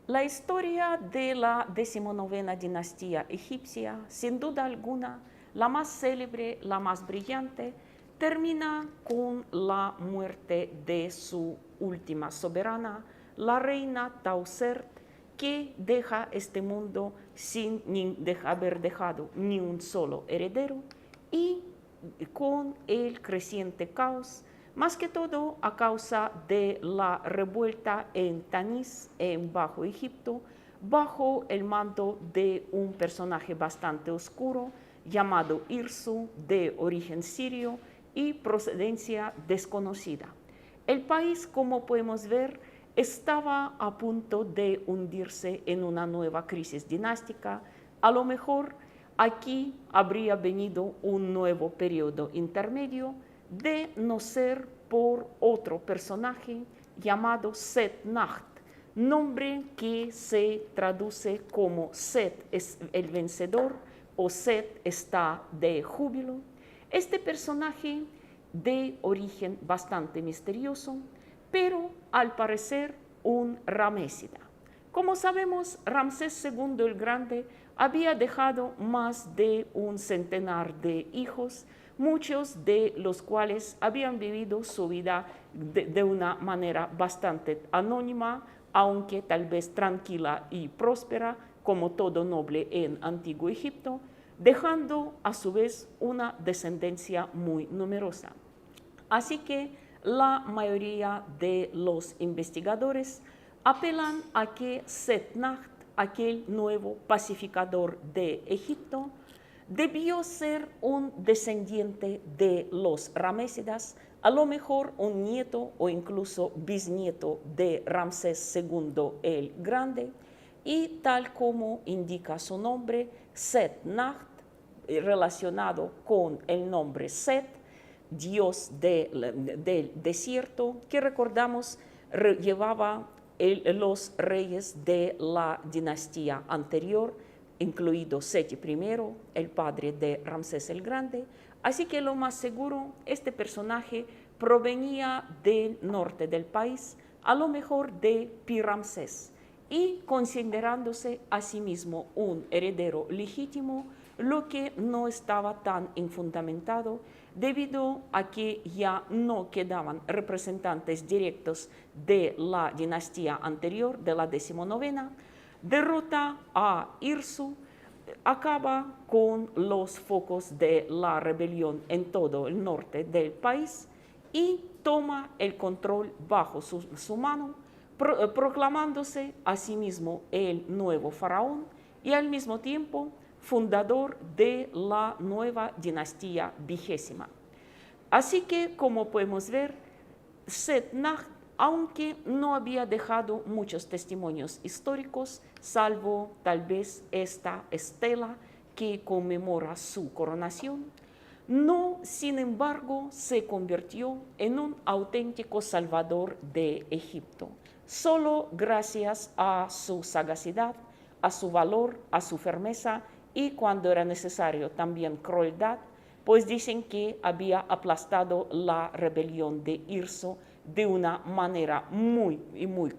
La historia de la 19ª dinastía egipcia, sin duda alguna, la más célebre, la más brillante, termina con la muerte de su última soberana, la reina Tausert, que deja este mundo sin haber dejado ni un solo heredero y con el creciente caos, más que todo a causa de la revuelta en Tanis, en Bajo Egipto, bajo el mando de un personaje bastante oscuro llamado Irsu, de origen sirio y procedencia desconocida. El país, como podemos ver, estaba a punto de hundirse en una nueva crisis dinástica. A lo mejor aquí habría venido un nuevo periodo intermedio, de no ser por otro personaje llamado Set-Nacht, nombre que se traduce como Set es el vencedor o Set está de júbilo. Este personaje de origen bastante misterioso, pero al parecer un ramésida. Como sabemos, Ramsés II el Grande había dejado más de un centenar de hijos, muchos de los cuales habían vivido su vida de una manera bastante anónima, aunque tal vez tranquila y próspera, como todo noble en Antiguo Egipto, dejando a su vez una descendencia muy numerosa. Así que la mayoría de los investigadores apelan a que Set-Nacht, aquel nuevo pacificador de Egipto, debió ser un descendiente de los ramésidas, a lo mejor un nieto o incluso bisnieto de Ramsés II el Grande, y tal como indica su nombre, Set-Nacht, relacionado con el nombre Set, dios del desierto, que recordamos llevaba los reyes de la dinastía anterior, incluido Seti I, el padre de Ramsés el Grande. Así que lo más seguro, este personaje provenía del norte del país, a lo mejor de Pi-Ramsés, y considerándose a sí mismo un heredero legítimo, lo que no estaba tan infundamentado debido a que ya no quedaban representantes directos de la dinastía anterior, de la 19ª, derrota a Irsu, acaba con los focos de la rebelión en todo el norte del país y toma el control bajo su mano, proclamándose a sí mismo el nuevo faraón y al mismo tiempo fundador de la nueva dinastía 20ª. Así que, como podemos ver, Set-Nacht, aunque no había dejado muchos testimonios históricos, salvo tal vez esta estela que conmemora su coronación, no, sin embargo, se convirtió en un auténtico salvador de Egipto, solo gracias a su sagacidad, a su valor, a su firmeza y, cuando era necesario, también crueldad, pues dicen que había aplastado la rebelión de Irso de una manera muy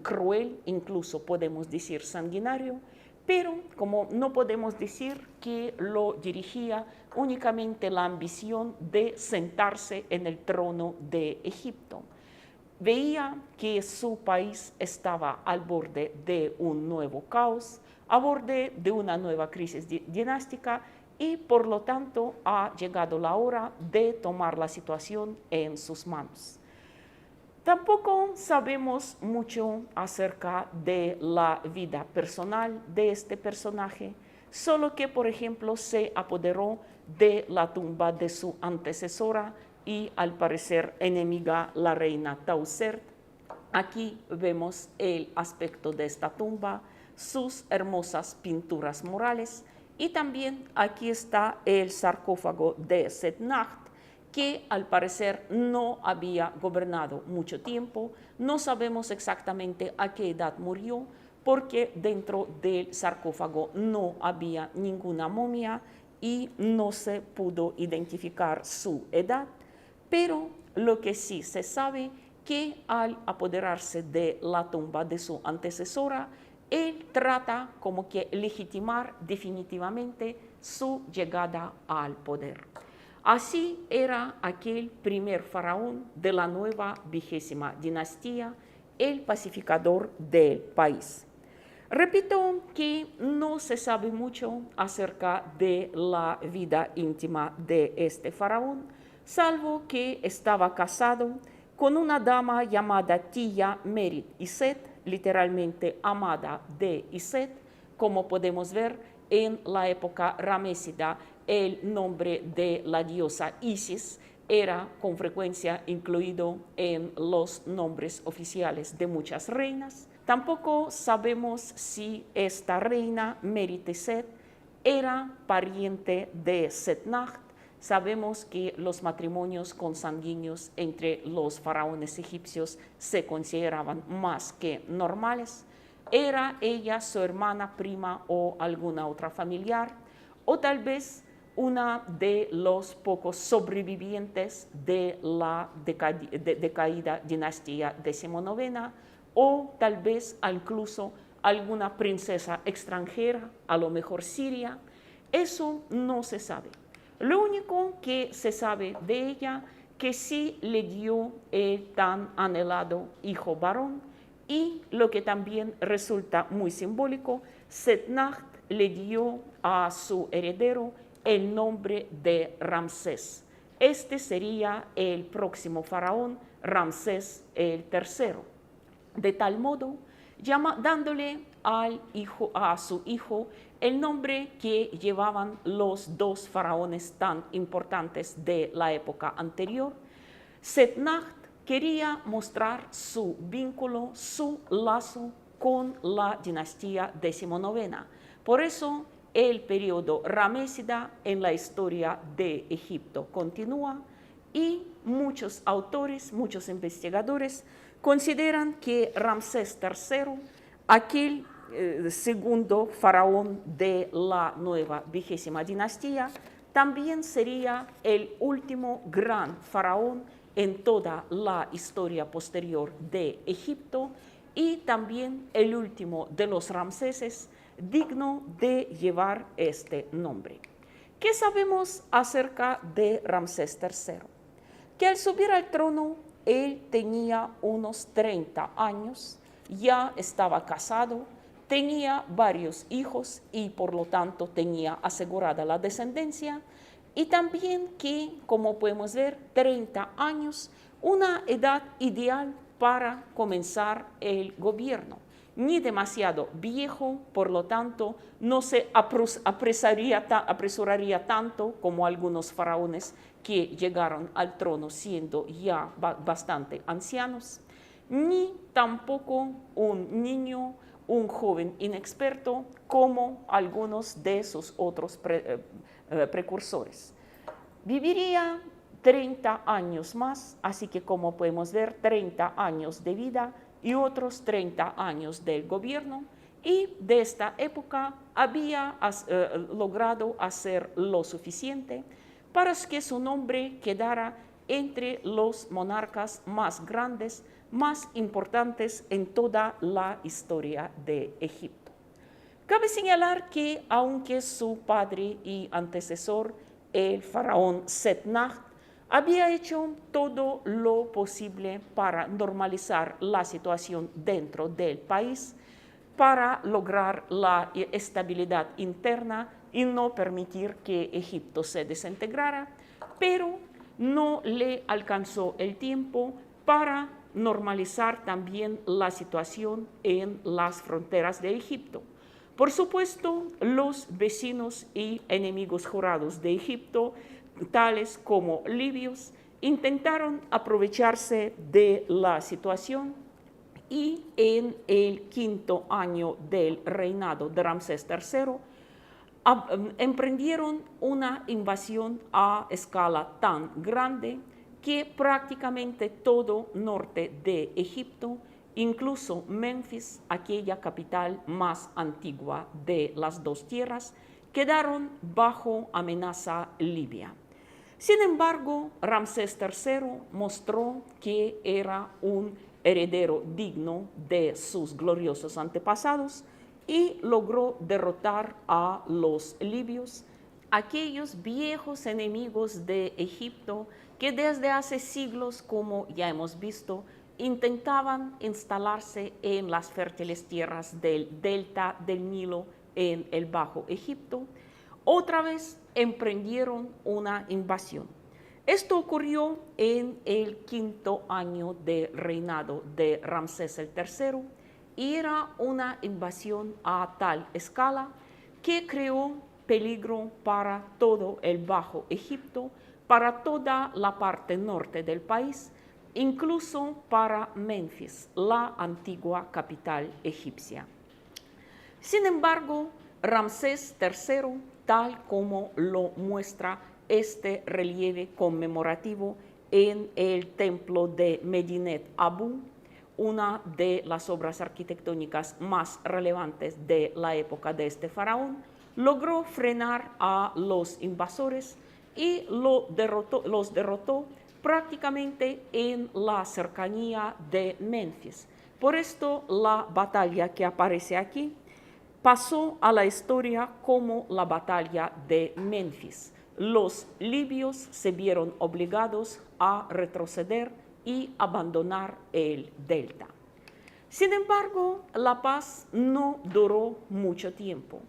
cruel, incluso podemos decir sanguinario, pero como no podemos decir que lo dirigía únicamente la ambición de sentarse en el trono de Egipto. Veía que su país estaba al borde de un nuevo caos, a borde de una nueva crisis dinástica, y por lo tanto ha llegado la hora de tomar la situación en sus manos. Tampoco sabemos mucho acerca de la vida personal de este personaje, solo que, por ejemplo, se apoderó de la tumba de su antecesora y, al parecer, enemiga, la reina Tausert. Aquí vemos el aspecto de esta tumba, sus hermosas pinturas murales, y también aquí está el sarcófago de Set-Nacht, que al parecer no había gobernado mucho tiempo. No sabemos exactamente a qué edad murió, porque dentro del sarcófago no había ninguna momia y no se pudo identificar su edad, pero lo que sí se sabe que al apoderarse de la tumba de su antecesora, él trata como que legitimar definitivamente su llegada al poder. Así era aquel primer faraón de la nueva 20ª dinastía, el pacificador del país. Repito que no se sabe mucho acerca de la vida íntima de este faraón, salvo que estaba casado con una dama llamada Tia Merit Iset, literalmente amada de Iset. Como podemos ver en la época ramésida, el nombre de la diosa Isis era con frecuencia incluido en los nombres oficiales de muchas reinas. Tampoco sabemos si esta reina Merit Iset era pariente de Setnacht. Sabemos que los matrimonios consanguíneos entre los faraones egipcios se consideraban más que normales. ¿Era ella su hermana, prima o alguna otra familiar? O tal vez una de los pocos sobrevivientes de la decaída dinastía XIX, o tal vez incluso alguna princesa extranjera, a lo mejor siria. Eso no se sabe. Lo único que se sabe de ella que sí le dio el tan anhelado hijo varón, y lo que también resulta muy simbólico, Setnacht le dio a su heredero el nombre de Ramsés. Este sería el próximo faraón, Ramsés el III. De tal modo, dándole a su hijo el nombre que llevaban los dos faraones tan importantes de la época anterior, Setnacht quería mostrar su vínculo, su lazo con la dinastía XIX. Por eso, el periodo ramésida en la historia de Egipto continúa, y muchos autores, muchos investigadores consideran que Ramsés III, aquel segundo faraón de la nueva 20ª dinastía, también sería el último gran faraón en toda la historia posterior de Egipto, y también el último de los Ramséses digno de llevar este nombre. ¿Qué sabemos acerca de Ramsés III? Que al subir al trono, él tenía unos 30 años, ya estaba casado, tenía varios hijos y por lo tanto tenía asegurada la descendencia, y también que, como podemos ver, 30 años, una edad ideal para comenzar el gobierno. Ni demasiado viejo, por lo tanto, no se apresuraría tanto como algunos faraones que llegaron al trono siendo ya bastante ancianos, ni tampoco un niño, un joven inexperto como algunos de sus otros precursores. Viviría 30 años más, así que como podemos ver, 30 años de vida y otros 30 años del gobierno, y de esta época había logrado hacer lo suficiente para que su nombre quedara entre los monarcas más grandes, más importantes en toda la historia de Egipto. Cabe señalar que aunque su padre y antecesor, el faraón Setnacht, había hecho todo lo posible para normalizar la situación dentro del país, para lograr la estabilidad interna y no permitir que Egipto se desintegrara, pero no le alcanzó el tiempo para normalizar también la situación en las fronteras de Egipto. Por supuesto, los vecinos y enemigos jurados de Egipto, tales como libios, intentaron aprovecharse de la situación, y en el 5º año del reinado de Ramsés III emprendieron una invasión a escala tan grande que prácticamente todo norte de Egipto, incluso Memphis, aquella capital más antigua de las dos tierras, quedaron bajo amenaza libia. Sin embargo, Ramsés III mostró que era un heredero digno de sus gloriosos antepasados, y logró derrotar a los libios, aquellos viejos enemigos de Egipto que desde hace siglos, como ya hemos visto, intentaban instalarse en las fértiles tierras del delta del Nilo en el Bajo Egipto. Otra vez emprendieron una invasión. Esto ocurrió en el 5º año de reinado de Ramsés III y era una invasión a tal escala que creó peligro para todo el Bajo Egipto, para toda la parte norte del país, incluso para Menfis, la antigua capital egipcia. Sin embargo, Ramsés III, tal como lo muestra este relieve conmemorativo en el templo de Medinet Abu, una de las obras arquitectónicas más relevantes de la época de este faraón, logró frenar a los invasores y los derrotó prácticamente en la cercanía de Menfis. Por esto, la batalla que aparece aquí pasó a la historia como la batalla de Menfis. Los libios se vieron obligados a retroceder y abandonar el delta. Sin embargo, la paz no duró mucho tiempo.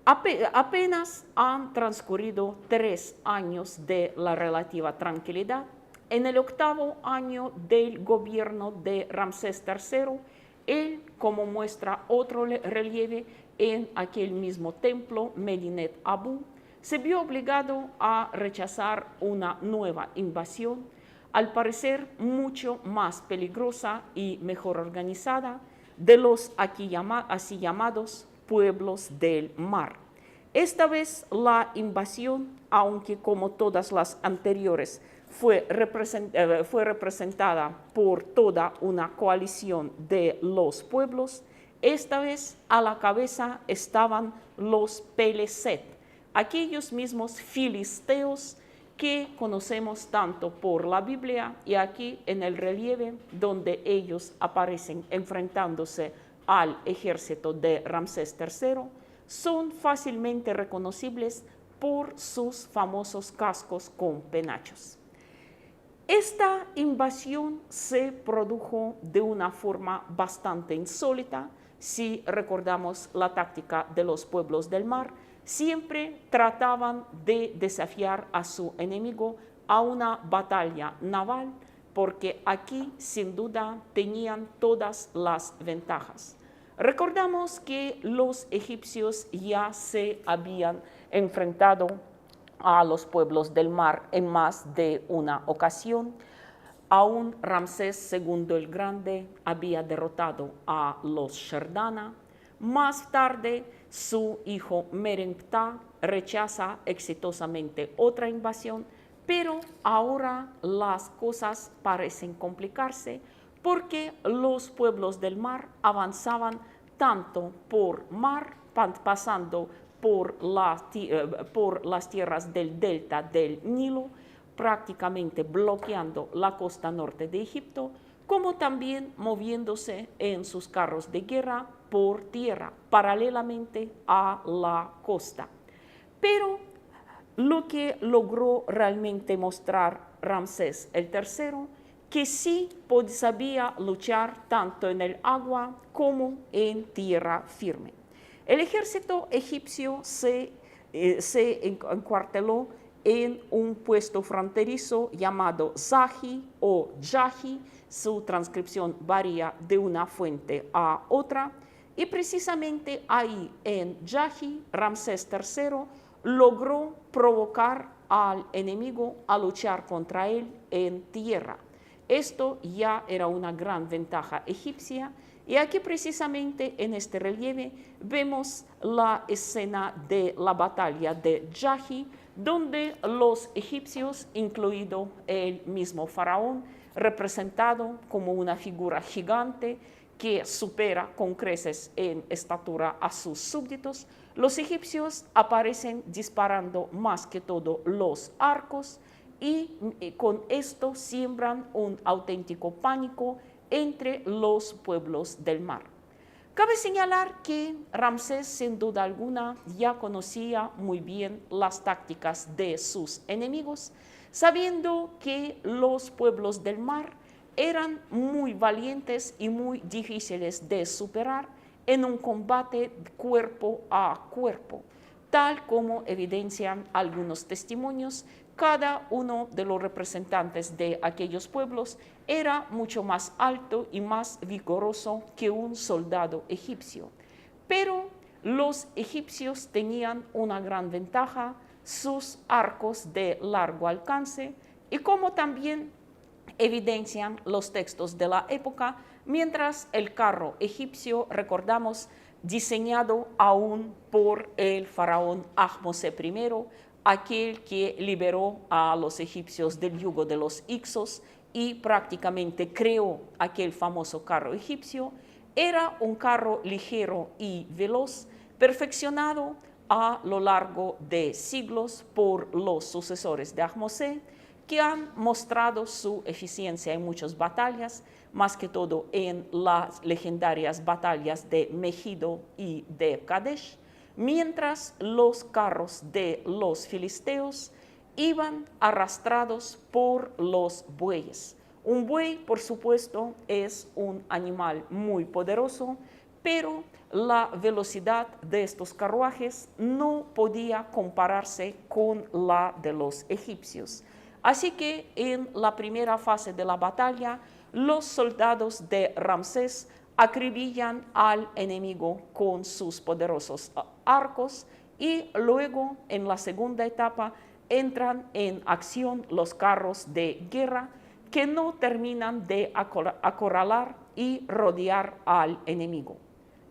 Apenas han transcurrido 3 años de la relativa tranquilidad. En el 8º año del gobierno de Ramsés III, él, como muestra otro relieve en aquel mismo templo, Medinet Abu, se vio obligado a rechazar una nueva invasión, al parecer mucho más peligrosa y mejor organizada, de los así llamados pueblos del mar. Esta vez la invasión, aunque como todas las anteriores fue representada por toda una coalición de los pueblos, esta vez a la cabeza estaban los Peleset, aquellos mismos filisteos que conocemos tanto por la Biblia y aquí en el relieve donde ellos aparecen enfrentándose al ejército de Ramsés III, son fácilmente reconocibles por sus famosos cascos con penachos. Esta invasión se produjo de una forma bastante insólita. Si recordamos la táctica de los pueblos del mar, siempre trataban de desafiar a su enemigo a una batalla naval, porque aquí sin duda tenían todas las ventajas. Recordamos que los egipcios ya se habían enfrentado a los pueblos del mar en más de una ocasión. Aún Ramsés II el Grande había derrotado a los Sherdana. Más tarde, su hijo Merenptah rechaza exitosamente otra invasión, pero ahora las cosas parecen complicarse porque los pueblos del mar avanzaban tanto por mar, pasando por las tierras del delta del Nilo, prácticamente bloqueando la costa norte de Egipto, como también moviéndose en sus carros de guerra por tierra, paralelamente a la costa. Pero lo que logró realmente mostrar Ramsés III, que sí sabía luchar tanto en el agua como en tierra firme. El ejército egipcio se encuarteló en un puesto fronterizo llamado Zahi o Yahi. Su transcripción varía de una fuente a otra. Y precisamente ahí, en Yahi, Ramsés III logró provocar al enemigo a luchar contra él en tierra. Esto ya era una gran ventaja egipcia. Y aquí precisamente en este relieve vemos la escena de la batalla de Yahi, donde los egipcios, incluido el mismo faraón, representado como una figura gigante que supera con creces en estatura a sus súbditos, los egipcios aparecen disparando más que todo los arcos y con esto siembran un auténtico pánico entre los pueblos del mar. Cabe señalar que Ramsés, sin duda alguna, ya conocía muy bien las tácticas de sus enemigos, sabiendo que los pueblos del mar eran muy valientes y muy difíciles de superar en un combate cuerpo a cuerpo, tal como evidencian algunos testimonios. Cada uno de los representantes de aquellos pueblos era mucho más alto y más vigoroso que un soldado egipcio. Pero los egipcios tenían una gran ventaja, sus arcos de largo alcance, y como también evidencian los textos de la época, mientras el carro egipcio, recordamos, diseñado aún por el faraón Ahmose I, aquel que liberó a los egipcios del yugo de los Hicsos y prácticamente creó aquel famoso carro egipcio, era un carro ligero y veloz, perfeccionado a lo largo de siglos por los sucesores de Ahmose, que han mostrado su eficiencia en muchas batallas, más que todo en las legendarias batallas de Megido y de Kadesh, mientras los carros de los filisteos iban arrastrados por los bueyes. Un buey, por supuesto, es un animal muy poderoso, pero la velocidad de estos carruajes no podía compararse con la de los egipcios. Así que en la primera fase de la batalla, los soldados de Ramsés acribillan al enemigo con sus poderosos arcos y luego en la segunda etapa entran en acción los carros de guerra que no terminan de acorralar y rodear al enemigo.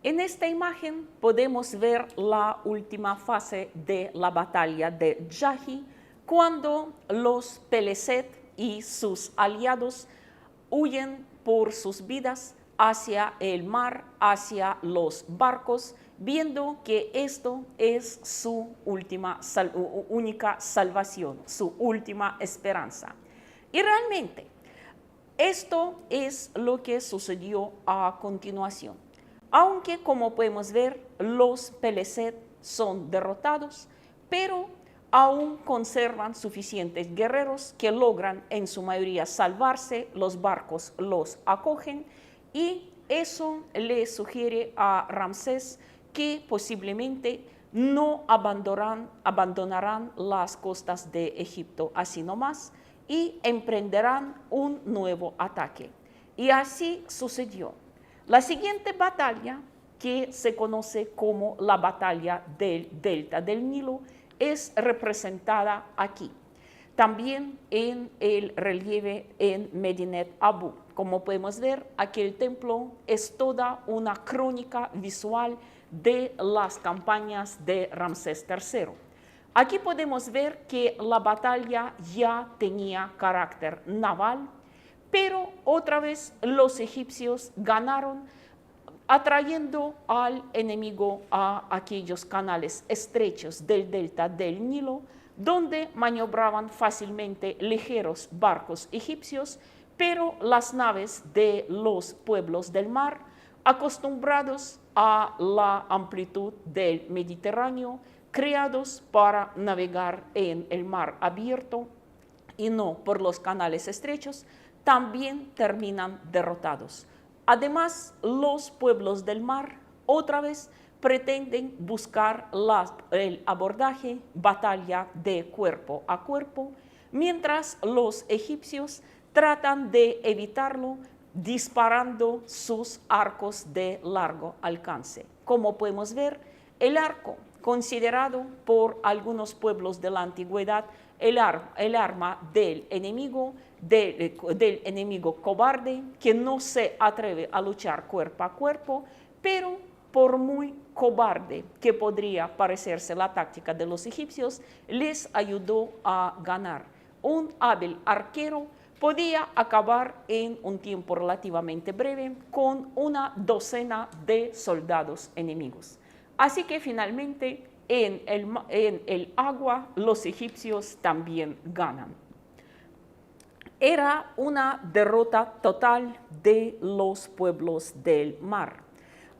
En esta imagen podemos ver la última fase de la batalla de Yahi, cuando los Peleset y sus aliados huyen por sus vidas hacia el mar, hacia los barcos, viendo que esto es su única salvación, su última esperanza. Y realmente, esto es lo que sucedió a continuación. Aunque, como podemos ver, los Peleset son derrotados, pero aún conservan suficientes guerreros que logran en su mayoría salvarse, los barcos los acogen y eso le sugiere a Ramsés que posiblemente no abandonarán las costas de Egipto así nomás y emprenderán un nuevo ataque. Y así sucedió. La siguiente batalla, que se conoce como la batalla del Delta del Nilo, es representada aquí. También en el relieve en Medinet Abu. Como podemos ver, aquel templo es toda una crónica visual de las campañas de Ramsés III. Aquí podemos ver que la batalla ya tenía carácter naval, pero otra vez los egipcios ganaron atrayendo al enemigo a aquellos canales estrechos del delta del Nilo, donde maniobraban fácilmente ligeros barcos egipcios, pero las naves de los pueblos del mar, acostumbrados a la amplitud del Mediterráneo, creados para navegar en el mar abierto y no por los canales estrechos, también terminan derrotados. Además, los pueblos del mar otra vez pretenden buscar el abordaje, batalla de cuerpo a cuerpo, mientras los egipcios tratan de evitarlo disparando sus arcos de largo alcance. Como podemos ver, el arco, considerado por algunos pueblos de la antigüedad el arma del enemigo cobarde que no se atreve a luchar cuerpo a cuerpo, pero por muy cobarde que podría parecerse la táctica de los egipcios, les ayudó a ganar. Un hábil arquero podía acabar en un tiempo relativamente breve con una docena de soldados enemigos. Así que finalmente en el agua los egipcios también ganan. Era una derrota total de los pueblos del mar.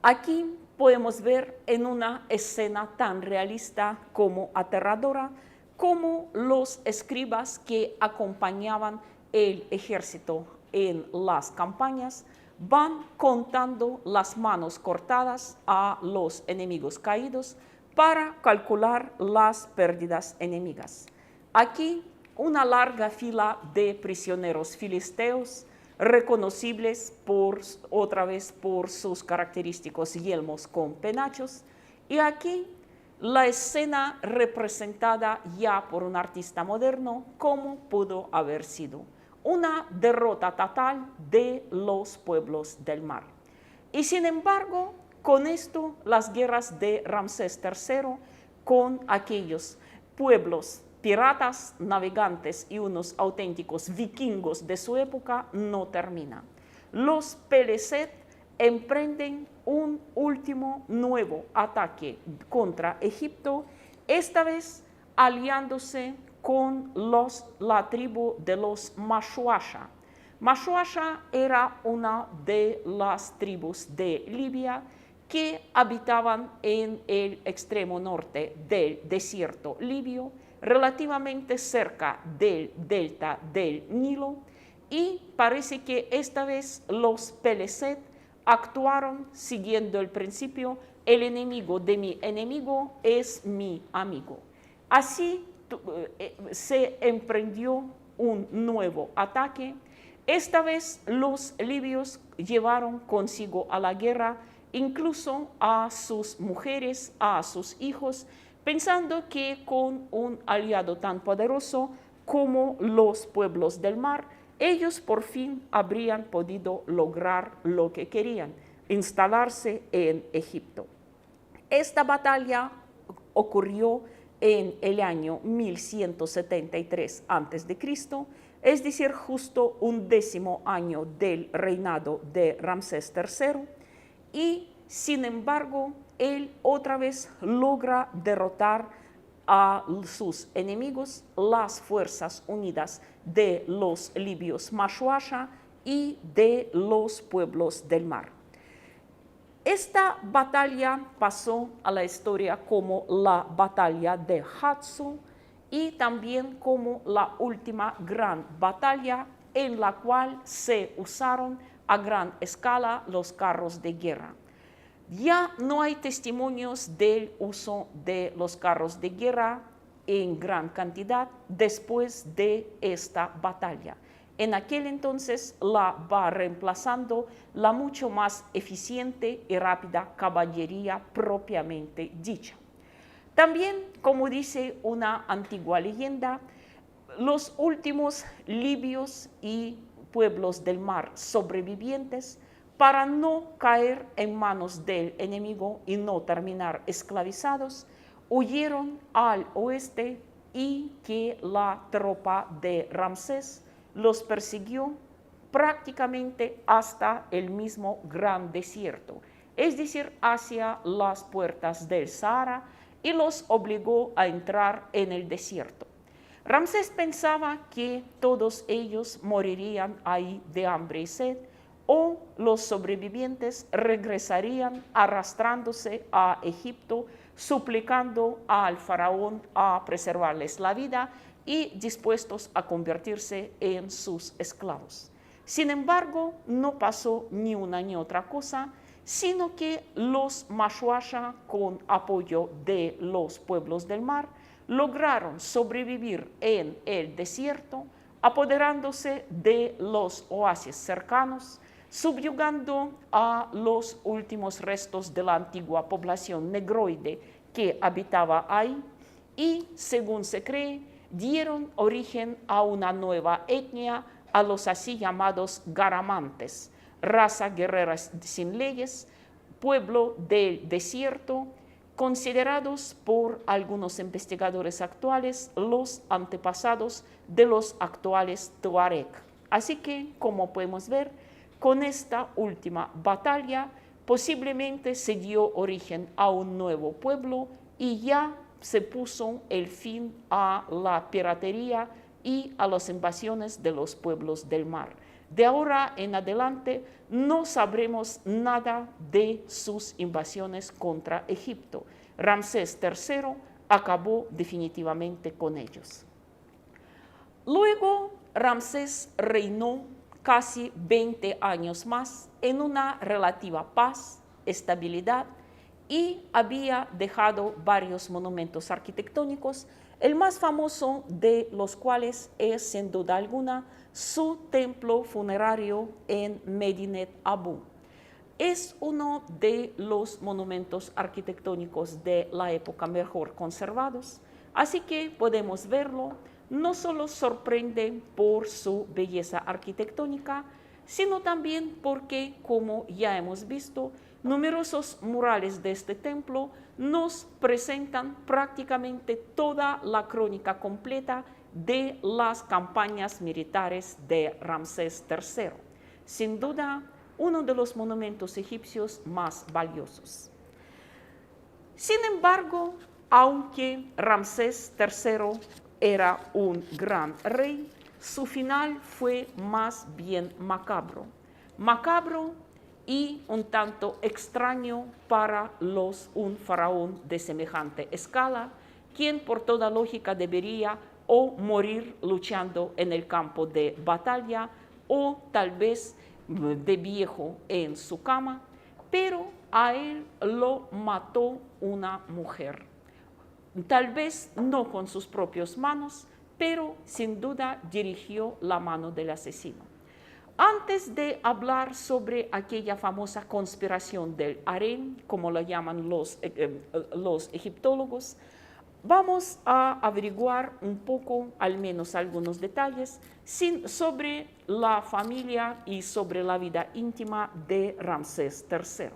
Aquí podemos ver en una escena tan realista como aterradora, como los escribas que acompañaban el ejército en las campañas van contando las manos cortadas a los enemigos caídos para calcular las pérdidas enemigas. Aquí una larga fila de prisioneros filisteos reconocibles otra vez por sus característicos yelmos con penachos, y aquí la escena representada ya por un artista moderno como pudo haber sido una derrota total de los pueblos del mar. Y sin embargo, con esto las guerras de Ramsés III con aquellos pueblos piratas, navegantes y unos auténticos vikingos de su época no termina. Los Peleset emprenden un último nuevo ataque contra Egipto, esta vez aliándose con la tribu de los Mashuasha. Mashuasha era una de las tribus de Libia que habitaban en el extremo norte del desierto libio, relativamente cerca del delta del Nilo, y parece que esta vez los Peleset actuaron siguiendo el principio: el enemigo de mi enemigo es mi amigo. Así se emprendió un nuevo ataque. Esta vez los libios llevaron consigo a la guerra incluso a sus mujeres, a sus hijos, pensando que con un aliado tan poderoso como los pueblos del mar, ellos por fin habrían podido lograr lo que querían: instalarse en Egipto. Esta batalla ocurrió en el año 1173 a.C., es decir, justo un 10º año del reinado de Ramsés III, y sin embargo, él otra vez logra derrotar a sus enemigos, las fuerzas unidas de los libios Mashuasha y de los pueblos del mar. Esta batalla pasó a la historia como la batalla de Hatsu y también como la última gran batalla en la cual se usaron a gran escala los carros de guerra. Ya no hay testimonios del uso de los carros de guerra en gran cantidad después de esta batalla. En aquel entonces la va reemplazando la mucho más eficiente y rápida caballería propiamente dicha. También, como dice una antigua leyenda, los últimos libios y pueblos del mar sobrevivientes, para no caer en manos del enemigo y no terminar esclavizados, huyeron al oeste, y que la tropa de Ramsés los persiguió prácticamente hasta el mismo gran desierto, es decir, hacia las puertas del Sahara, y los obligó a entrar en el desierto. Ramsés pensaba que todos ellos morirían ahí de hambre y sed, o los sobrevivientes regresarían arrastrándose a Egipto, suplicando al faraón a preservarles la vida y dispuestos a convertirse en sus esclavos. Sin embargo, no pasó ni una ni otra cosa, sino que los Mashuasha, con apoyo de los pueblos del mar, lograron sobrevivir en el desierto, apoderándose de los oasis cercanos, subyugando a los últimos restos de la antigua población negroide que habitaba ahí, y, según se cree, dieron origen a una nueva etnia, a los así llamados garamantes, raza guerrera sin leyes, pueblo del desierto, considerados por algunos investigadores actuales los antepasados de los actuales Tuareg. Así que, como podemos ver, con esta última batalla posiblemente se dio origen a un nuevo pueblo y ya se puso el fin a la piratería y a las invasiones de los pueblos del mar. De ahora en adelante no sabremos nada de sus invasiones contra Egipto. Ramsés III acabó definitivamente con ellos. Luego, Ramsés reinó casi 20 años más en una relativa paz, estabilidad, y había dejado varios monumentos arquitectónicos, el más famoso de los cuales es, sin duda alguna, su templo funerario en Medinet Abu. Es uno de los monumentos arquitectónicos de la época mejor conservados, así que podemos verlo. No solo sorprende por su belleza arquitectónica, sino también porque, como ya hemos visto, numerosos murales de este templo nos presentan prácticamente toda la crónica completa de las campañas militares de Ramsés III. Sin duda, uno de los monumentos egipcios más valiosos. Sin embargo, aunque Ramsés III era un gran rey, su final fue más bien macabro. Macabro y un tanto extraño para un faraón de semejante escala, quien por toda lógica debería o morir luchando en el campo de batalla o tal vez de viejo en su cama, pero a él lo mató una mujer. Tal vez no con sus propias manos, pero sin duda dirigió la mano del asesino. Antes de hablar sobre aquella famosa conspiración del harén, como lo llaman los egiptólogos, vamos a averiguar un poco, al menos algunos detalles, sobre la familia y sobre la vida íntima de Ramsés III.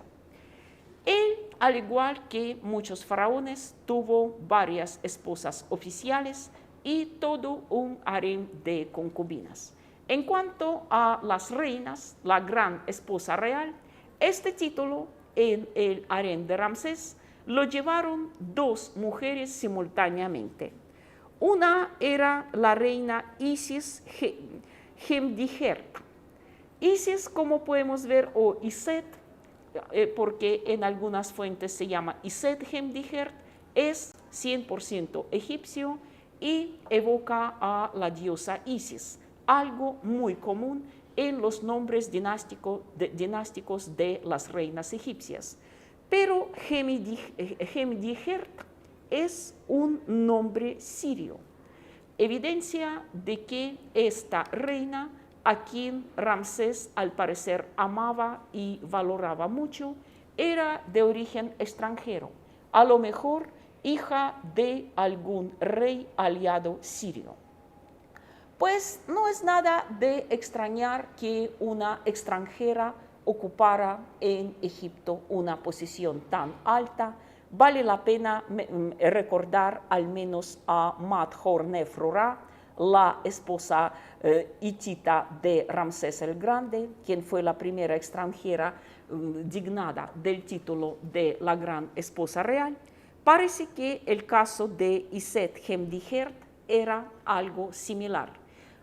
Él, al igual que muchos faraones, tuvo varias esposas oficiales y todo un harén de concubinas. En cuanto a las reinas, la gran esposa real, este título en el harén de Ramsés lo llevaron dos mujeres simultáneamente. Una era la reina Isis Hemdihert. Isis, como podemos ver, o Iset, porque en algunas fuentes se llama Iset Hemdihert, es 100% egipcio y evoca a la diosa Isis, algo muy común en los nombres dinásticos de las reinas egipcias. Pero Hemdihert es un nombre sirio, evidencia de que esta reina, a quien Ramsés al parecer amaba y valoraba mucho, era de origen extranjero, a lo mejor hija de algún rey aliado sirio. Pues no es nada de extrañar que una extranjera ocupara en Egipto una posición tan alta. Vale la pena recordar al menos a Madhor-Nefru-Ra, la esposa hitita de Ramsés el Grande, quien fue la primera extranjera dignada del título de la gran esposa real. Parece que el caso de Iset Hemdihert era algo similar.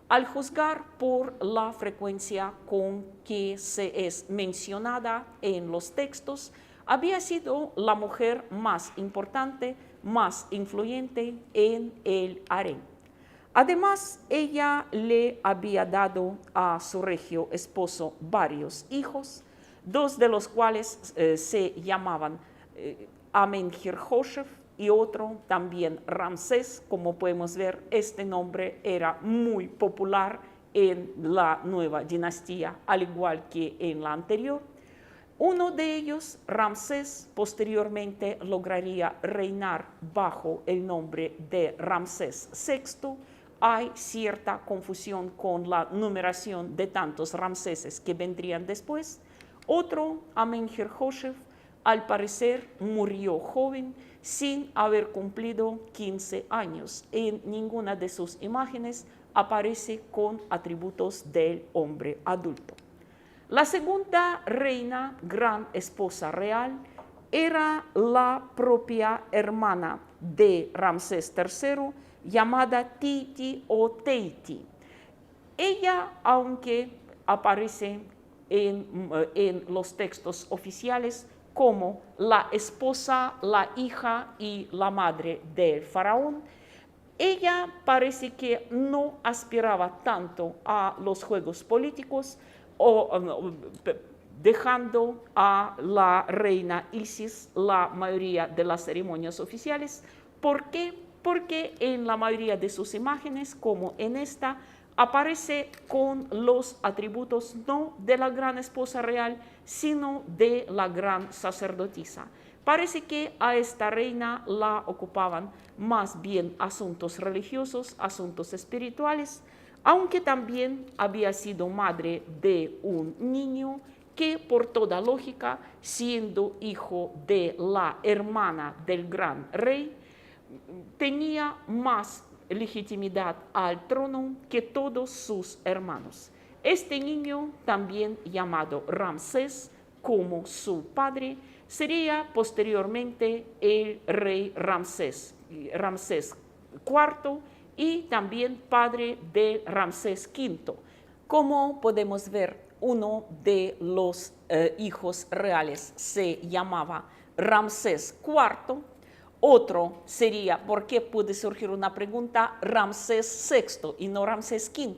Al juzgar por la frecuencia con que se es mencionada en los textos, había sido la mujer más importante, más influyente en el harén. Además, ella le había dado a su regio esposo varios hijos, dos de los cuales se llamaban Amenhirjoshef y otro también Ramsés. Como podemos ver, este nombre era muy popular en la nueva dinastía, al igual que en la anterior. Uno de ellos, Ramsés, posteriormente lograría reinar bajo el nombre de Ramsés VI. Hay cierta confusión con la numeración de tantos Ramséses que vendrían después. Otro, Amenhirjoshef, al parecer murió joven sin haber cumplido 15 años. En ninguna de sus imágenes aparece con atributos del hombre adulto. La segunda reina, gran esposa real, era la propia hermana de Ramsés III, llamada Titi o Teiti. Ella, aunque aparece en los textos oficiales como la esposa, la hija y la madre del faraón. Ella parece que no aspiraba tanto a los juegos políticos dejando a la reina Isis la mayoría de las ceremonias oficiales. ¿Por qué? Porque en la mayoría de sus imágenes, como en esta, aparece con los atributos no de la gran esposa real, sino de la gran sacerdotisa. Parece que a esta reina la ocupaban más bien asuntos religiosos, asuntos espirituales, aunque también había sido madre de un niño que por toda lógica, siendo hijo de la hermana del gran rey, tenía más legitimidad al trono que todos sus hermanos. Este niño, también llamado Ramsés, como su padre, sería posteriormente el rey Ramsés IV y también padre de Ramsés V. Como podemos ver, uno de los hijos reales se llamaba Ramsés IV. Otro sería, ¿por qué puede surgir una pregunta, Ramsés VI y no Ramsés V?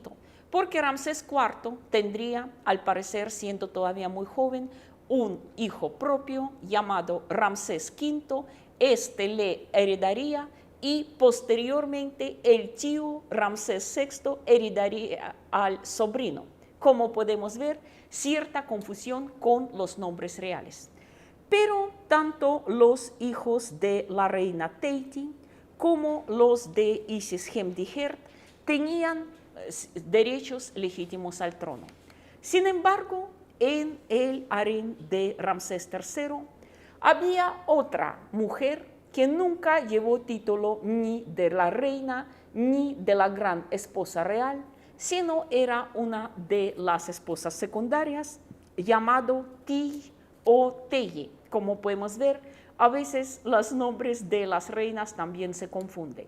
Porque Ramsés IV tendría, al parecer, siendo todavía muy joven, un hijo propio llamado Ramsés V. Este le heredaría y posteriormente el tío Ramsés VI heredaría al sobrino. Como podemos ver, cierta confusión con los nombres reales. Pero tanto los hijos de la reina Teiti como los de Isis-Hemdihert tenían derechos legítimos al trono. Sin embargo, en el harén de Ramsés III había otra mujer que nunca llevó título ni de la reina ni de la gran esposa real, sino era una de las esposas secundarias, llamado Ti o Teye. Como podemos ver, a veces los nombres de las reinas también se confunden.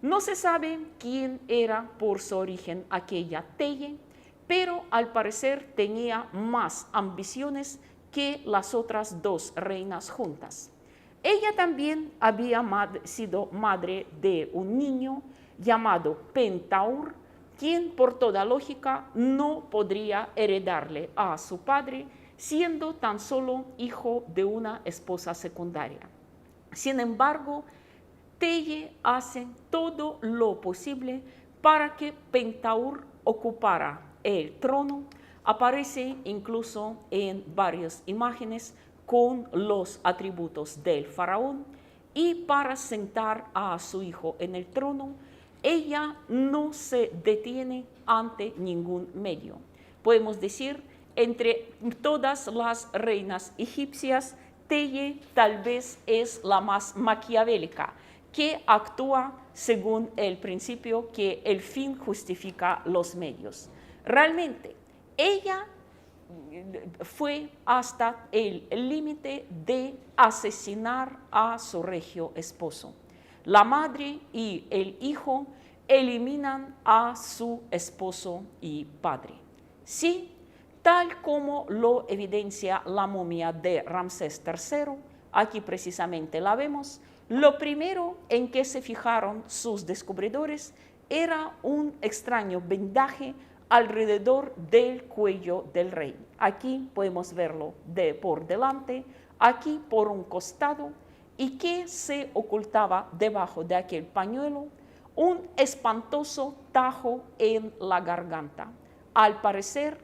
No se sabe quién era por su origen aquella Teye, pero al parecer tenía más ambiciones que las otras dos reinas juntas. Ella también había sido madre de un niño llamado Pentaur, quien por toda lógica no podría heredarle a su padre, siendo tan solo hijo de una esposa secundaria. Sin embargo, Teye hace todo lo posible para que Pentaur ocupara el trono. Aparece incluso en varias imágenes con los atributos del faraón, y para sentar a su hijo en el trono, ella no se detiene ante ningún medio. Podemos decir, entre todas las reinas egipcias, Teye tal vez es la más maquiavélica, que actúa según el principio que el fin justifica los medios. Realmente, ella fue hasta el límite de asesinar a su regio esposo. La madre y el hijo eliminan a su esposo y padre. Sí, tal como lo evidencia la momia de Ramsés III, aquí precisamente la vemos, lo primero en que se fijaron sus descubridores era un extraño vendaje alrededor del cuello del rey. Aquí podemos verlo por delante, aquí por un costado, y que se ocultaba debajo de aquel pañuelo un espantoso tajo en la garganta. Al parecer,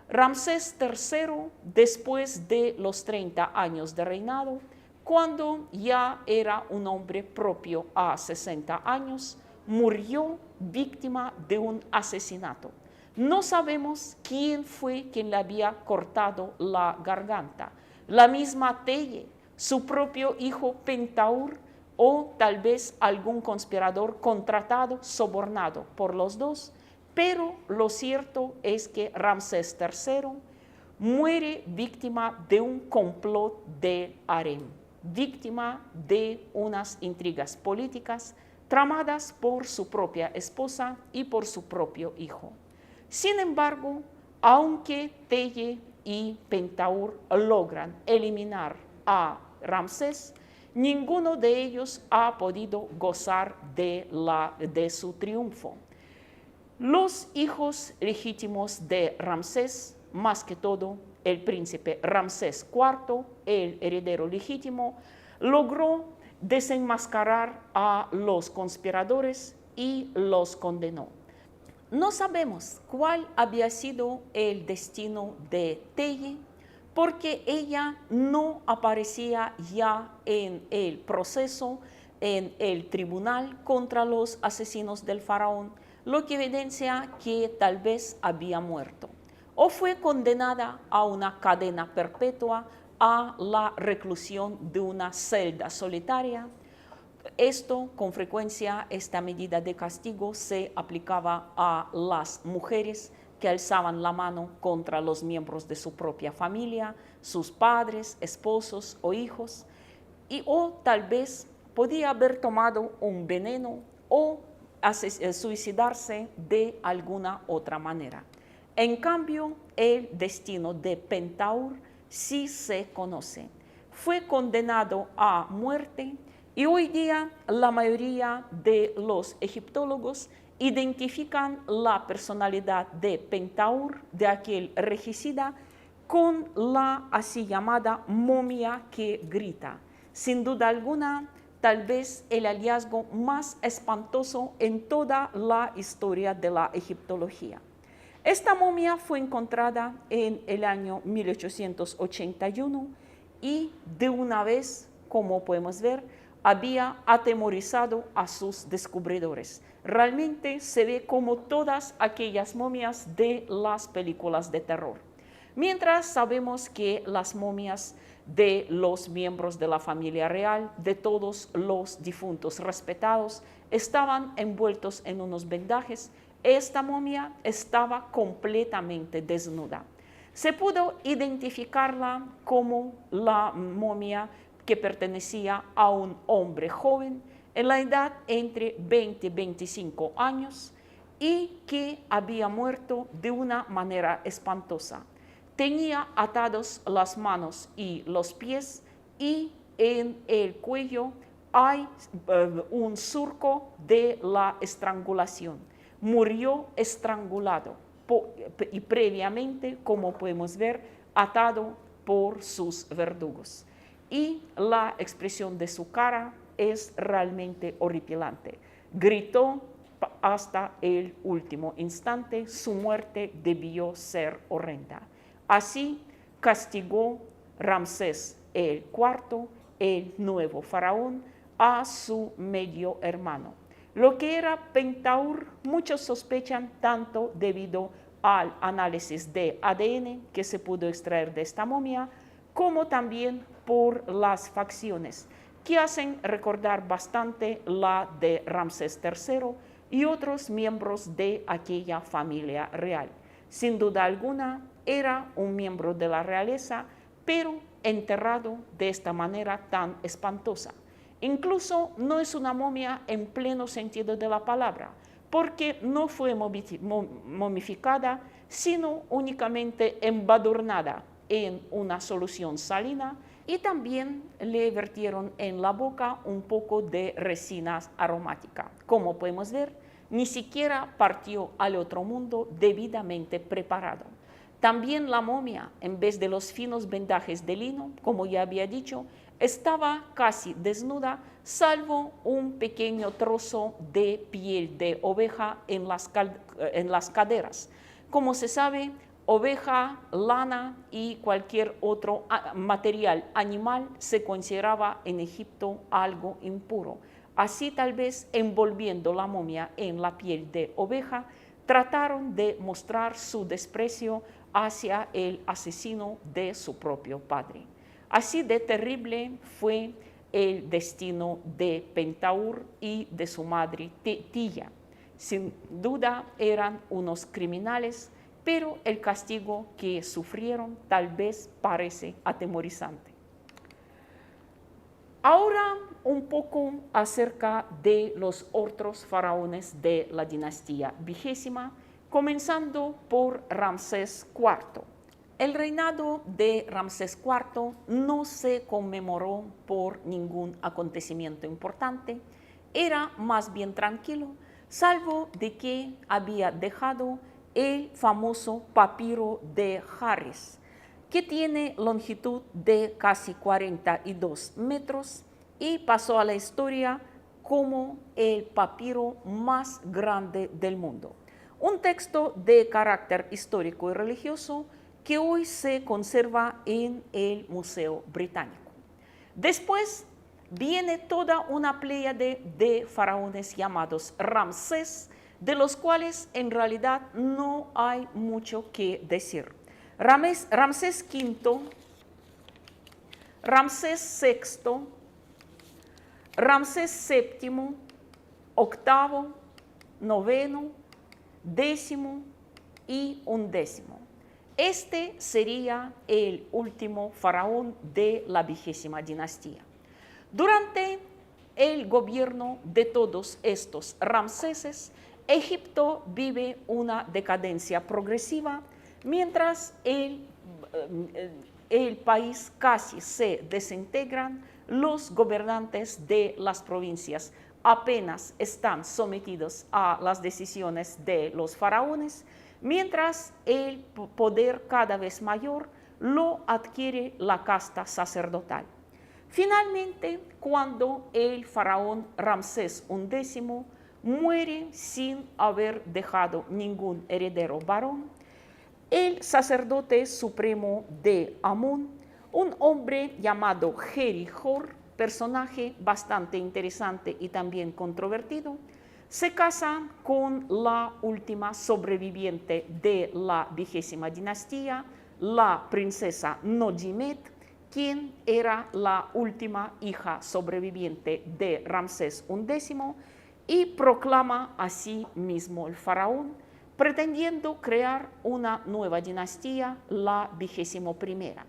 Ramsés III, después de los 30 años de reinado, cuando ya era un hombre propio a 60 años, murió víctima de un asesinato. No sabemos quién fue quien le había cortado la garganta. La misma Teye, su propio hijo Pentaur, o tal vez algún conspirador contratado, sobornado por los dos. Pero lo cierto es que Ramsés III muere víctima de un complot del harén, víctima de unas intrigas políticas tramadas por su propia esposa y por su propio hijo. Sin embargo, Aunque Teye y Pentaur logran eliminar a Ramsés, ninguno de ellos ha podido gozar de su triunfo. Los hijos legítimos de Ramsés, más que todo el príncipe Ramsés IV, el heredero legítimo, logró desenmascarar a los conspiradores y los condenó. No sabemos cuál había sido el destino de Teye, porque ella no aparecía ya en el proceso, en el tribunal contra los asesinos del faraón, lo que evidencia que tal vez había muerto o fue condenada a una cadena perpetua, a la reclusión de una celda solitaria. Esto, con frecuencia, esta medida de castigo se aplicaba a las mujeres que alzaban la mano contra los miembros de su propia familia, sus padres, esposos o hijos, o tal vez podía haber tomado un veneno o suicidarse de alguna otra manera. En cambio, el destino de Pentaur sí se conoce. Fue condenado a muerte y hoy día la mayoría de los egiptólogos identifican la personalidad de Pentaur, de aquel regicida, con la así llamada momia que grita. Sin duda alguna, tal vez el hallazgo más espantoso en toda la historia de la egiptología. Esta momia fue encontrada en el año 1881 y de una vez, como podemos ver, había atemorizado a sus descubridores. Realmente se ve como todas aquellas momias de las películas de terror. Mientras sabemos que las momias de los miembros de la familia real, de todos los difuntos respetados, estaban envueltos en unos vendajes, esta momia estaba completamente desnuda. Se pudo identificarla como la momia que pertenecía a un hombre joven en la edad entre 20 y 25 años y que había muerto de una manera espantosa. Tenía atados las manos y los pies y en el cuello hay un surco de la estrangulación. Murió estrangulado y previamente, como podemos ver, atado por sus verdugos. Y la expresión de su cara es realmente horripilante. Gritó hasta el último instante, su muerte debió ser horrenda. Así castigó Ramsés IV, el nuevo faraón, a su medio hermano. Lo que era Pentaur, muchos sospechan tanto debido al análisis de ADN que se pudo extraer de esta momia, como también por las facciones que hacen recordar bastante la de Ramsés III y otros miembros de aquella familia real. Sin duda alguna, era un miembro de la realeza, pero enterrado de esta manera tan espantosa. Incluso no es una momia en pleno sentido de la palabra, porque no fue momificada, sino únicamente embadurnada en una solución salina y también le vertieron en la boca un poco de resina aromática. Como podemos ver, ni siquiera partió al otro mundo debidamente preparado. También la momia, en vez de los finos vendajes de lino, como ya había dicho, estaba casi desnuda, salvo un pequeño trozo de piel de oveja en las caderas. Como se sabe, oveja, lana y cualquier otro material animal se consideraba en Egipto algo impuro. Así, tal vez envolviendo la momia en la piel de oveja, trataron de mostrar su desprecio hacia el asesino de su propio padre. Así de terrible fue el destino de Pentaur y de su madre Tilla. Sin duda eran unos criminales, pero el castigo que sufrieron tal vez parece atemorizante. Ahora un poco acerca de los otros faraones de la dinastía 20, comenzando por Ramsés IV. El reinado de Ramsés IV no se conmemoró por ningún acontecimiento importante, era más bien tranquilo, salvo de que había dejado el famoso papiro de Harris, que tiene longitud de casi 42 metros y pasó a la historia como el papiro más grande del mundo. Un texto de carácter histórico y religioso que hoy se conserva en el Museo Británico. Después viene toda una pléyade de faraones llamados Ramsés, de los cuales en realidad no hay mucho que decir. Ramsés V, Ramsés VI, Ramsés VII, octavo, noveno, décimo y undécimo. Este sería el último faraón de la 20ª dinastía. Durante el gobierno de todos estos Ramséses, Egipto vive una decadencia progresiva, mientras el país casi se desintegran, los gobernantes de las provincias apenas están sometidos a las decisiones de los faraones, mientras el poder cada vez mayor lo adquiere la casta sacerdotal. Finalmente, cuando el faraón Ramsés XI muere sin haber dejado ningún heredero varón, el sacerdote supremo de Amón, un hombre llamado Herihor, personaje bastante interesante y también controvertido, se casa con la última sobreviviente de la 20ª dinastía, la princesa Nojimet, quien era la última hija sobreviviente de Ramsés XI, y proclama a sí mismo el faraón, pretendiendo crear una nueva dinastía, la 21ª.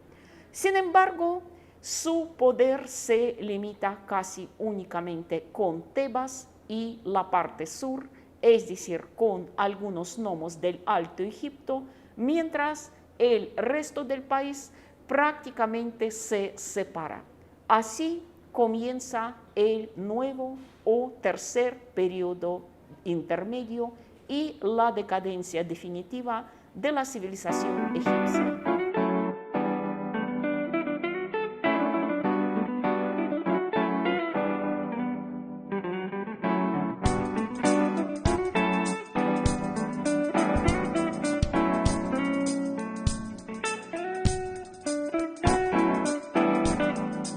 Sin embargo, su poder se limita casi únicamente con Tebas y la parte sur, es decir, con algunos nomos del Alto Egipto, mientras el resto del país prácticamente se separa. Así comienza el nuevo o tercer periodo intermedio y la decadencia definitiva de la civilización egipcia.